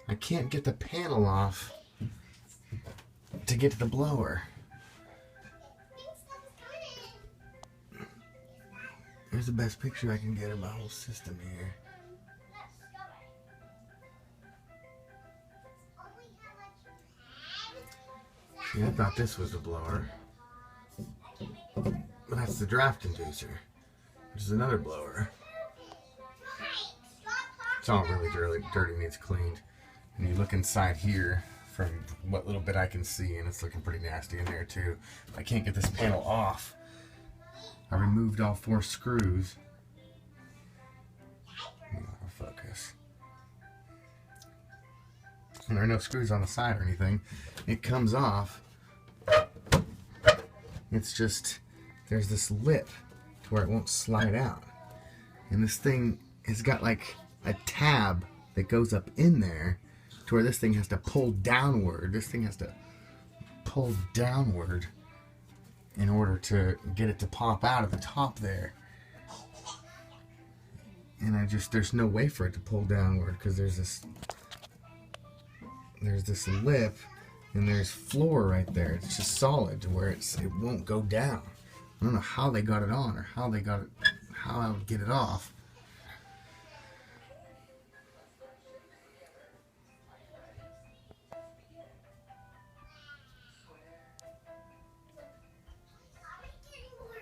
I can't get the panel off to get to the blower. Here's the best picture I can get of my whole system here. See, I thought this was the blower. But that's the draft inducer, which is another blower. It's all really dirty, needs cleaned. And you look inside here from what little bit I can see, and it's looking pretty nasty in there too. I can't get this panel off. I removed all 4 screws. Focus. And there are no screws on the side or anything. It comes off. It's just, there's this lip to where it won't slide out. And this thing has got like a tab that goes up in there to where this thing has to pull downward. This thing has to pull downward in order to get it to pop out of the top there. And there's no way for it to pull downward because there's this lip and there's floor right there. It's just solid to where it won't go down. I don't know how they got it on or how I would get it off.